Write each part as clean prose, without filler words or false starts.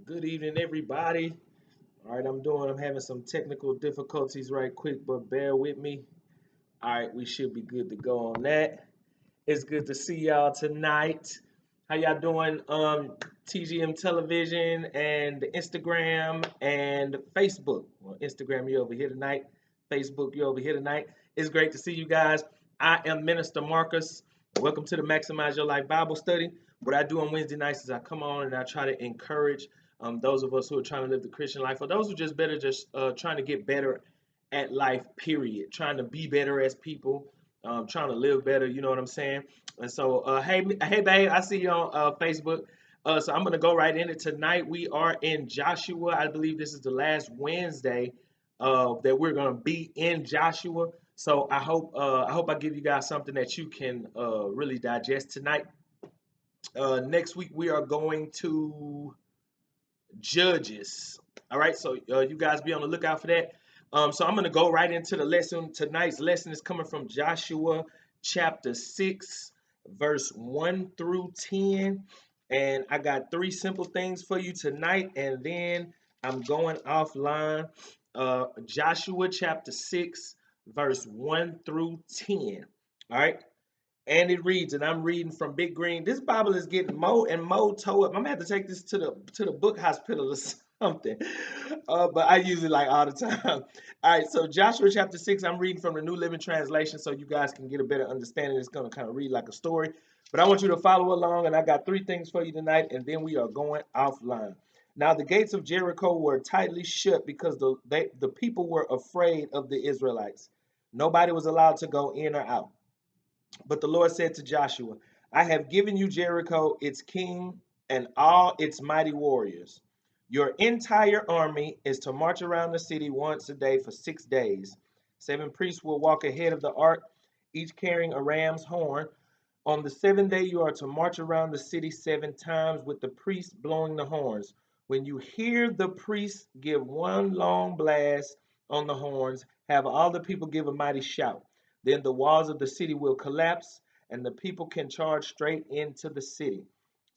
Good evening, everybody. All right, I'm having some technical difficulties right quick, but bear with me. All right, we should be good to go on that. It's good to see y'all tonight. How y'all doing? TGM Television and Instagram and Facebook. Well, Instagram, you over here tonight. Facebook, you over here tonight. It's great to see you guys. I am Minister Marcus. Welcome to the Maximize Your Life Bible Study. What I do on Wednesday nights is I come on and I try to encourage those of us who are trying to live the Christian life, or those who just trying to get better at life, period. Trying to be better as people, trying to live better. You know what I'm saying? And so, hey, babe, I see you on Facebook. So I'm gonna go right in it tonight. We are in Joshua. I believe this is the last Wednesday that we're gonna be in Joshua. So I hope I give you guys something that you can really digest tonight. Next week we are going to Judges. All right, so you guys be on the lookout for that. So I'm going to go right into the lesson. Tonight's lesson is coming from Joshua chapter 6, verse 1 through 10. And I got three simple things for you tonight, and then I'm going offline. Joshua chapter 6, verse 1 through 10. All right. And it reads, and I'm reading from Big Green. This Bible is getting more and more tore up. I'm gonna have to take this to the book hospital or something. But I use it like all the time. All right, so Joshua chapter 6, I'm reading from the New Living Translation so you guys can get a better understanding. It's gonna kind of read like a story. But I want you to follow along, and I got three things for you tonight, and then we are going offline. Now the gates of Jericho were tightly shut because the people were afraid of the Israelites. Nobody was allowed to go in or out. But the Lord said to Joshua, I have given you Jericho, its king, and all its mighty warriors. Your entire army is to march around the city once a day for 6 days. 7 priests will walk ahead of the ark, each carrying a ram's horn. On the seventh day, you are to march around the city 7 times with the priests blowing the horns. When you hear the priests give one long blast on the horns, have all the people give a mighty shout. Then the walls of the city will collapse, and the people can charge straight into the city.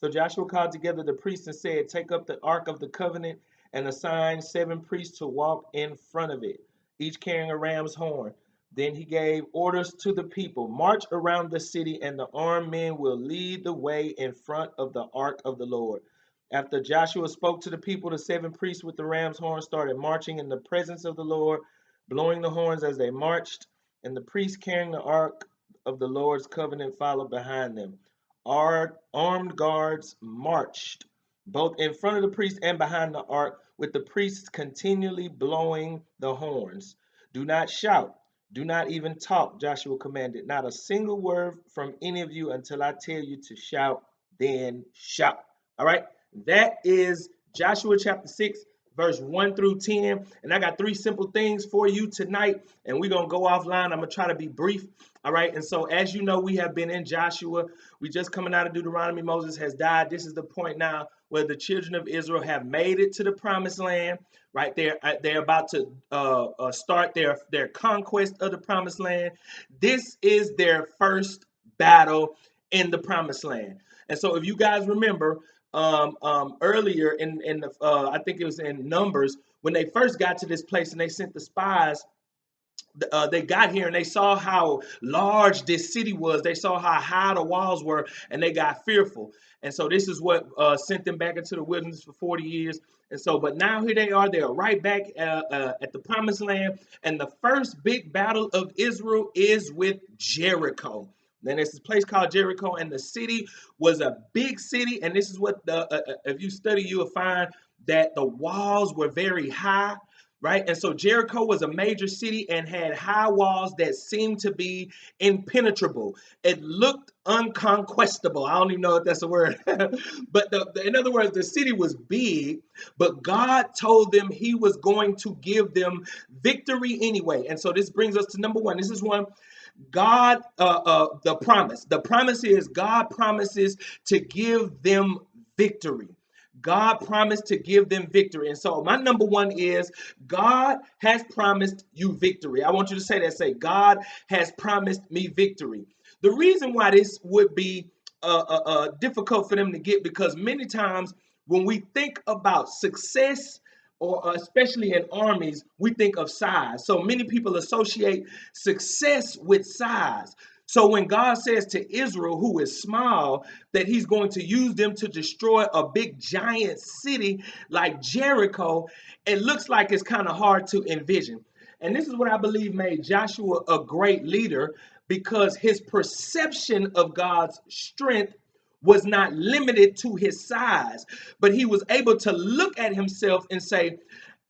So Joshua called together the priests and said, take up the ark of the covenant and assign 7 priests to walk in front of it, each carrying a ram's horn. Then he gave orders to the people, march around the city, and the armed men will lead the way in front of the ark of the Lord. After Joshua spoke to the people, the 7 priests with the ram's horn started marching in the presence of the Lord, blowing the horns as they marched, and the priests carrying the ark of the Lord's covenant followed behind them. Armed guards marched both in front of the priests and behind the ark, with the priests continually blowing the horns. Do not shout, do not even talk, Joshua commanded. Not a single word from any of you until I tell you to shout, then shout. All right, that is Joshua chapter 6, verse 1 through 10. And I got three simple things for you tonight, and we're going to go offline. I'm going to try to be brief. All right. And so, as you know, we have been in Joshua. We just coming out of Deuteronomy. Moses has died. This is the point now where the children of Israel have made it to the promised land. Right. They're about to start their conquest of the promised land. This is their first battle in the promised land. And so, if you guys remember, earlier in the I think it was in Numbers, when they first got to this place and they sent the spies. They got here and they saw how large this city was. They saw how high the walls were, and they got fearful. And so this is what sent them back into the wilderness for 40 years. And so, but now here they are. They are right back at the promised land. And the first big battle of Israel is with Jericho. Then there's this place called Jericho, and the city was a big city. And this is what if you study, you will find that the walls were very high, right? And so Jericho was a major city and had high walls that seemed to be impenetrable. It looked unconquestable. I don't even know if that's a word. But in other words, the city was big, but God told them he was going to give them victory anyway. And so this brings us to number one. This is one. God, the promise. The promise is God promises to give them victory. God promised to give them victory. And so my number one is God has promised you victory. I want you to say that. Say, God has promised me victory. The reason why this would be difficult for them to get, because many times when we think about success, or especially in armies, we think of size. So many people associate success with size. So when God says to Israel, who is small, that he's going to use them to destroy a big giant city like Jericho, it looks like it's kind of hard to envision. And this is what I believe made Joshua a great leader, because his perception of God's strength was not limited to his size, but he was able to look at himself and say,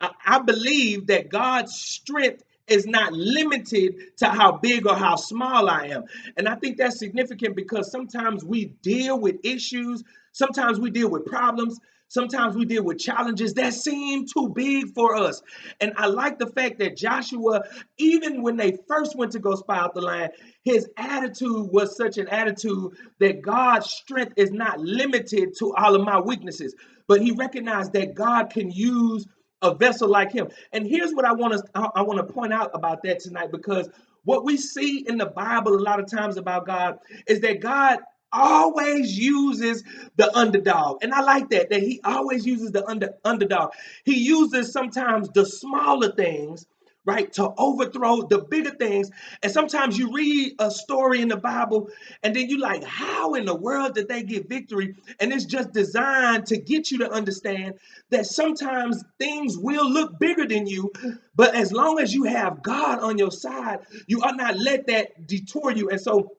I believe that God's strength is not limited to how big or how small I am. And I think that's significant, because sometimes we deal with issues, sometimes we deal with problems, sometimes we deal with challenges that seem too big for us. And I like the fact that Joshua, even when they first went to go spy out the land, his attitude was such an attitude that God's strength is not limited to all of my weaknesses, but he recognized that God can use a vessel like him. And here's what I want to point out about that tonight, because what we see in the Bible a lot of times about God is that God always uses the underdog. And I like that he always uses the underdog. He uses sometimes the smaller things, right, to overthrow the bigger things. And sometimes you read a story in the Bible and then you like, how in the world did they get victory? And it's just designed to get you to understand that sometimes things will look bigger than you, but as long as you have God on your side, you ought not let that detour you. And so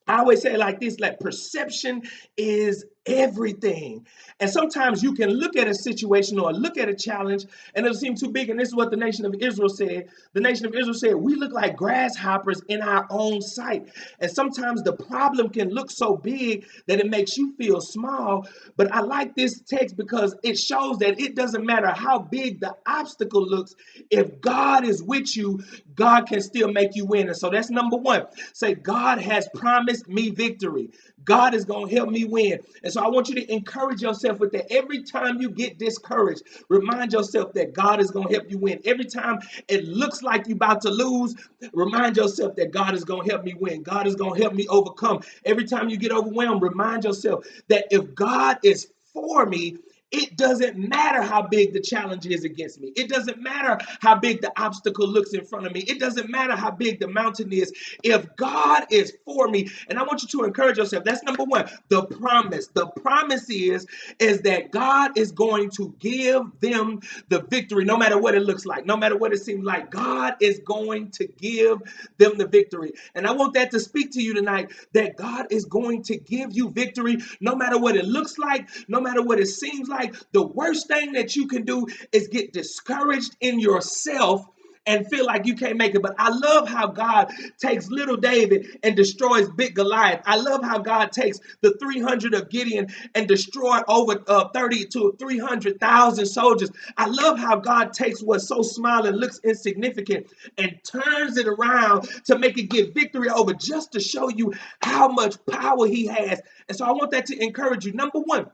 I always say it like this, like perception is everything. And sometimes you can look at a situation or look at a challenge and it'll seem too big. And this is what the nation of Israel said. The nation of Israel said, we look like grasshoppers in our own sight. And sometimes the problem can look so big that it makes you feel small. But I like this text because it shows that it doesn't matter how big the obstacle looks. If God is with you, God can still make you win. And so that's number one. Say, God has promised me victory. God is going to help me win. And so I want you to encourage yourself with that. Every time you get discouraged, remind yourself that God is going to help you win. Every time it looks like you're about to lose, remind yourself that God is going to help me win. God is going to help me overcome. Every time you get overwhelmed, remind yourself that if God is for me, it doesn't matter how big the challenge is against me. It doesn't matter how big the obstacle looks in front of me. It doesn't matter how big the mountain is. If God is for me, and I want you to encourage yourself. That's number one, the promise. The promise is that God is going to give them the victory, no matter what it looks like, no matter what it seems like. God is going to give them the victory. And I want that to speak to you tonight, that God is going to give you victory, no matter what it looks like, no matter what it seems like. The worst thing that you can do is get discouraged in yourself and feel like you can't make it. But I love how God takes little David and destroys big Goliath. I love how God takes the 300 of Gideon and destroy over 30 to 300,000 soldiers. I love how God takes what's so small and looks insignificant and turns it around to make it give victory over, just to show you how much power he has. And so I want that to encourage you. Number one,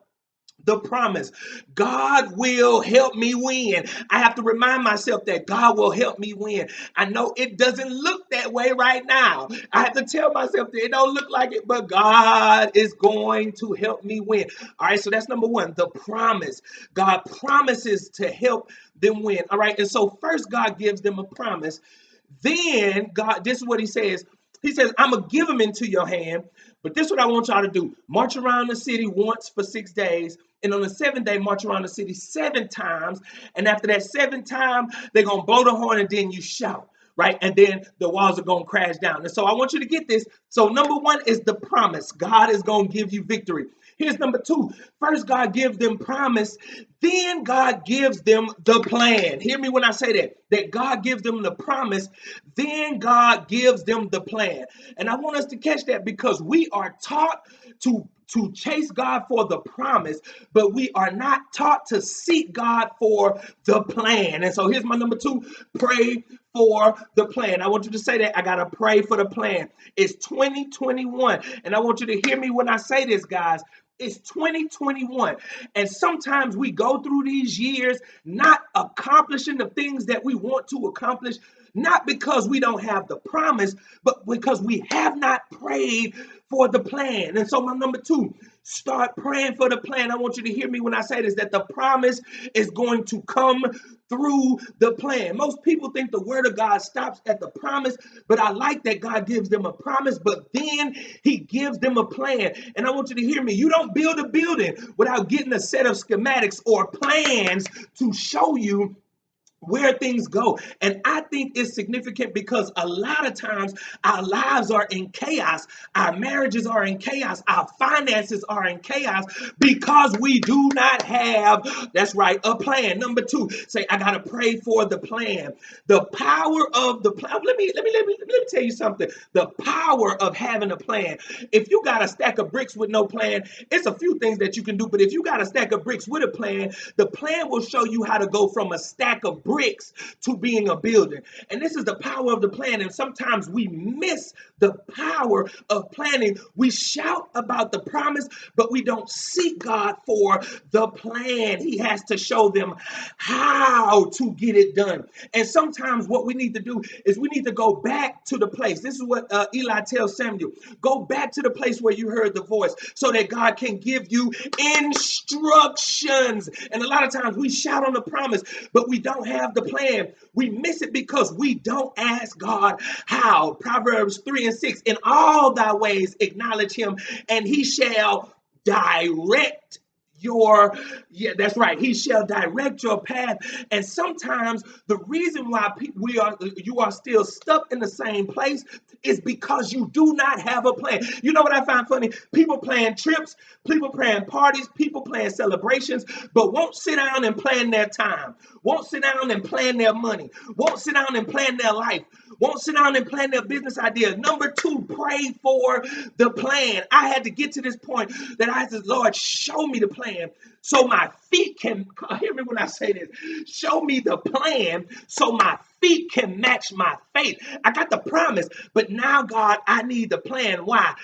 the promise. God will help me win. I have to remind myself that God will help me win. I know it doesn't look that way right now. I have to tell myself that it don't look like it, but God is going to help me win. All right, so that's number one, the promise. God promises to help them win. All right, and so first God gives them a promise. Then God, this is what he says. He says, I'm going to give them into your hand. But this is what I want y'all to do. March around the city once for 6 days. And on the seventh day, march around the city 7 times. And after that 7th time, they're going to blow the horn and then you shout. Right. And then the walls are going to crash down. And so I want you to get this. So number one is the promise. God is going to give you victory. Here's number two. First, God gives them promise. Then God gives them the plan. Hear me when I say that God gives them the promise. Then God gives them the plan. And I want us to catch that, because we are taught to chase God for the promise, but we are not taught to seek God for the plan. And so here's my number two, pray for the plan. I want you to say that. I got to pray for the plan. It's 2021. And I want you to hear me when I say this, guys. It's 2021. And sometimes we go through these years not accomplishing the things that we want to accomplish, not because we don't have the promise, but because we have not prayed for the plan. And so my number two, Start praying for the plan. I want you to hear me when I say this, that the promise is going to come through the plan. Most people think the word of God stops at the promise, but I like that God gives them a promise, but then he gives them a plan. And I want you to hear me. You don't build a building without getting a set of schematics or plans to show you where things go. And I think it's significant because a lot of times our lives are in chaos, our marriages are in chaos, our finances are in chaos because we do not have, that's right, a plan. Number two, say, I gotta pray for the plan. The power of the plan. Let me tell you something. The power of having a plan. If you got a stack of bricks with no plan, it's a few things that you can do. But if you got a stack of bricks with a plan, the plan will show you how to go from a stack of bricks to being a building. And this is the power of the plan. And sometimes we miss the power of planning. We shout about the promise, but we don't seek God for the plan. He has to show them how to get it done. And sometimes what we need to do is we need to go back to the place. This is what Eli tells Samuel. Go back to the place where you heard the voice so that God can give you instructions. And a lot of times we shout on the promise, but we don't have the plan. We miss it because we don't ask God how. Proverbs 3:6, in all thy ways acknowledge him, and he shall direct that's right, he shall direct your path. And sometimes the reason why you are still stuck in the same place is because you do not have a plan. You know what I find funny? People plan trips, people plan parties, people plan celebrations, but won't sit down and plan their time, won't sit down and plan their money, won't sit down and plan their life, won't sit down and plan their business ideas. Number two, pray for the plan. I had to get to this point that I said, Lord, show me the plan so my feet can, hear me when I say this, show me the plan so my feet can match my faith. I got the promise, but now, God, I need the plan. Why?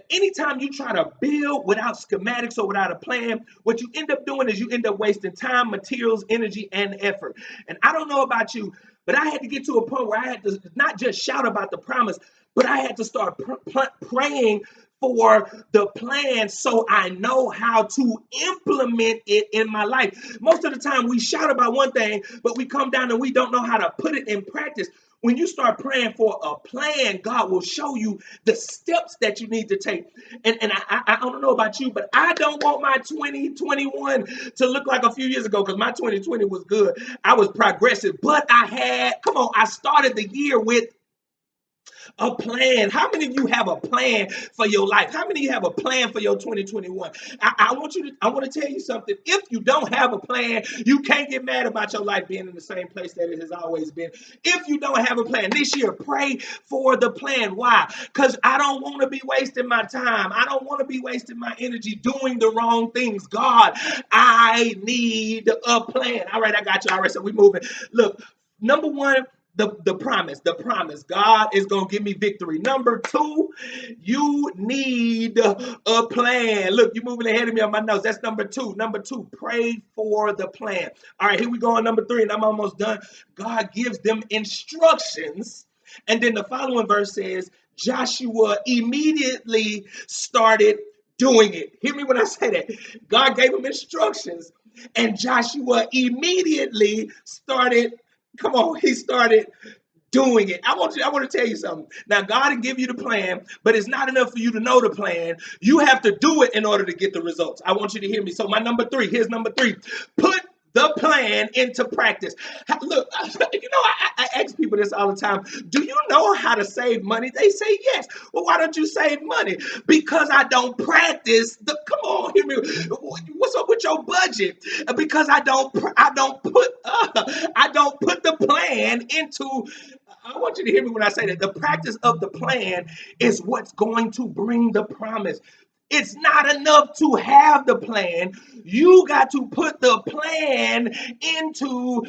Anytime you try to build without schematics or without a plan, what you end up doing is you end up wasting time, materials, energy, and effort. And I don't know about you, but I had to get to a point where I had to not just shout about the promise, but I had to start praying for the plan so I know how to implement it in my life. Most of the time we shout about one thing, but we come down and we don't know how to put it in practice. When you start praying for a plan, God will show you the steps that you need to take. And I don't know about you, but I don't want my 2021 to look like a few years ago, because my 2020 was good. I was progressive, but I started the year with a plan. How many of you have a plan for your life? How many of you have a plan for your 2021? I want to tell you something. If you don't have a plan, you can't get mad about your life being in the same place that it has always been. If you don't have a plan this year, pray for the plan. Why? Because I don't want to be wasting my time. I don't want to be wasting my energy doing the wrong things. God, I need a plan. All right, I got you. All right, so we're moving. Look, number one, the promise. God is going to give me victory. Number two, you need a plan. Look, you're moving ahead of me on my notes. That's number two. Number two, pray for the plan. All right, here we go on number three, and I'm almost done. God gives them instructions. And then the following verse says, Joshua immediately started doing it. Hear me when I say that. God gave him instructions, and Joshua immediately started. Come on, he started doing it. I want to tell you something. Now, God will give you the plan, but it's not enough for you to know the plan. You have to do it in order to get the results. I want you to hear me. So my number three, here's number three. Put the plan into practice. Look, I ask people this all the time. Do you know how to save money? They say yes. Well, why don't you save money? Because I don't practice come on, hear me. What's up with your budget? Because I don't put the plan into. I want you to hear me when I say that the practice of the plan is what's going to bring the promise. It's not enough to have the plan. You got to put the plan into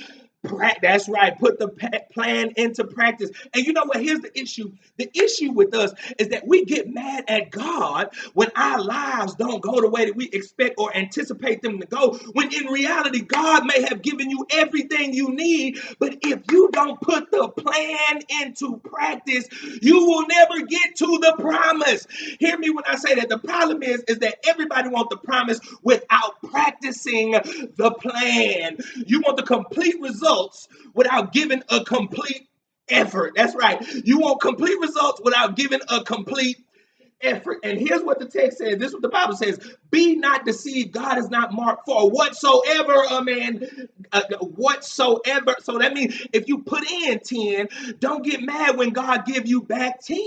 That's right. Put the plan into practice. And you know what? Here's the issue. The issue with us is that we get mad at God when our lives don't go the way that we expect or anticipate them to go. When in reality, God may have given you everything you need, but if you don't put the plan into practice, you will never get to the promise. Hear me when I say that. The problem is that everybody wants the promise without practicing the plan. You want the complete results without giving a complete effort. That's right. You want complete results without giving a complete effort. And here's what the text says. This is what the Bible says. Be not deceived. God is not marked for whatsoever a man, whatsoever. So that means if you put in 10, don't get mad when God give you back 10.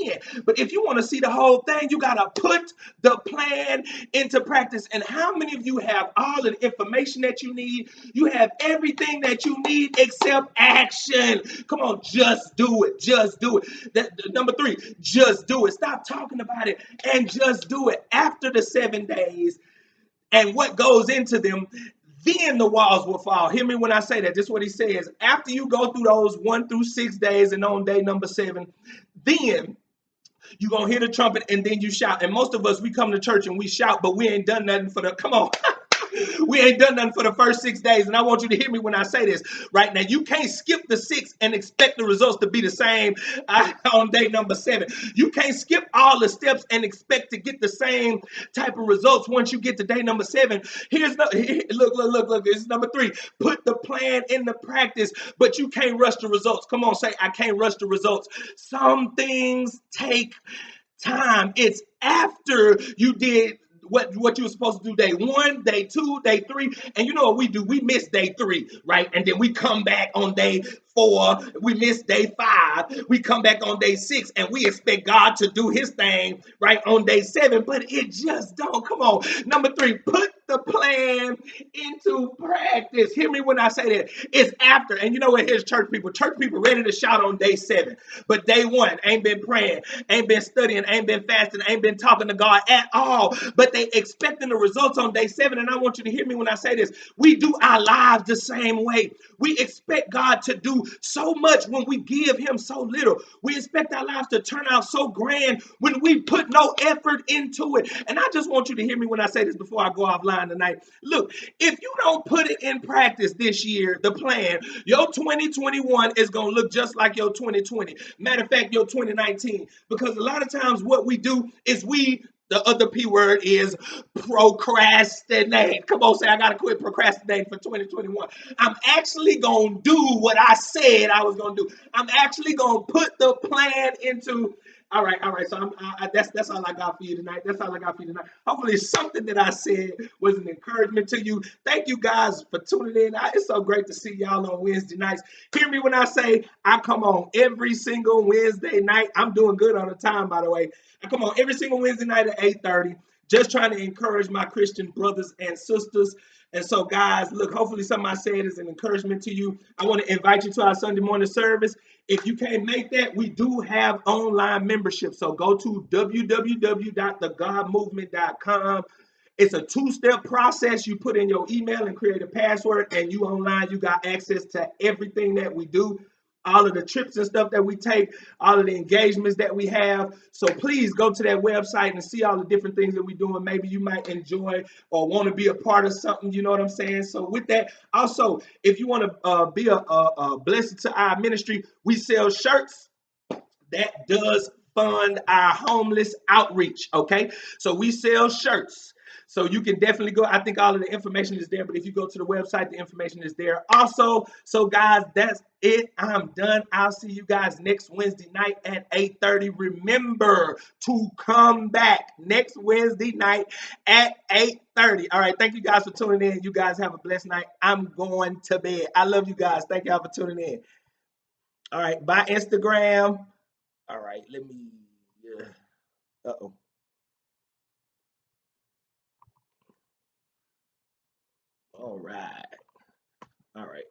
But if you want to see the whole thing, you got to put the plan into practice. And how many of you have all the information that you need? You have everything that you need except action. Come on, just do it. Just do it. Number 3, just do it. Stop talking about it and just do it. After the 7 days and what goes into them, then the walls will fall. Hear me when I say that. This is what he says. After you go through those 1 through 6 days and on day number 7, then you're going to hear the trumpet and then you shout. And most of us, we come to church and we shout, but we ain't done nothing for the, come on. We ain't done nothing for the first 6 days. And I want you to hear me when I say this right now. You can't skip the 6 and expect the results to be the same on day number 7. You can't skip all the steps and expect to get the same type of results once you get to day number 7. Look. This is number 3. Put the plan into practice, but you can't rush the results. Come on, say, I can't rush the results. Some things take time. It's after you did what you were supposed to do day 1, day 2, day 3. And you know what we do? We miss day 3, right? And then we come back on day 4. We miss day 5. We come back on day 6 and we expect God to do his thing right on day 7, but it just don't. Come on. Number 3, put the plan into practice. Hear me when I say that. It's after. And you know what? Here's church people. Church people ready to shout on day 7. But day 1 ain't been praying, ain't been studying, ain't been fasting, ain't been talking to God at all. But they expecting the results on day 7. And I want you to hear me when I say this. We do our lives the same way. We expect God to do so much when we give him so little. We expect our lives to turn out so grand when we put no effort into it. And I just want you to hear me when I say this before I go offline tonight. Look, if you don't put it in practice this year, the plan, your 2021 is going to look just like your 2020. Matter of fact, your 2019. Because a lot of times what we do is the other P word is procrastinate. Come on, say, I got to quit procrastinating for 2021. I'm actually going to do what I said I was going to do. I'm actually going to put the plan into. All right. So that's all I got for you tonight. That's all I got for you tonight. Hopefully something that I said was an encouragement to you. Thank you guys for tuning in. It's so great to see y'all on Wednesday nights. Hear me when I say I come on every single Wednesday night. I'm doing good on the time, by the way. I come on every single Wednesday night at 8:30. Just trying to encourage my Christian brothers and sisters. And so, guys, look, hopefully something I said is an encouragement to you. I want to invite you to our Sunday morning service. If you can't make that, we do have online membership. So go to www.thegodmovement.com. It's a 2-step process. You put in your email and create a password, and you online, you got access to everything that we do, all of the trips and stuff that we take, all of the engagements that we have. So please go to that website and see all the different things that we're doing. Maybe you might enjoy or want to be a part of something, you know what I'm saying? So with that, also, if you want to be a blessing to our ministry, we sell shirts. That does fund our homeless outreach, okay? So we sell shirts. So you can definitely go. I think all of the information is there, but if you go to the website, the information is there also. So guys, that's it. I'm done. I'll see you guys next Wednesday night at 8:30. Remember to come back next Wednesday night at 8:30. All right. Thank you guys for tuning in. You guys have a blessed night. I'm going to bed. I love you guys. Thank y'all for tuning in. All right. Bye, Instagram. All right. Let me. Uh-oh. All right. All right.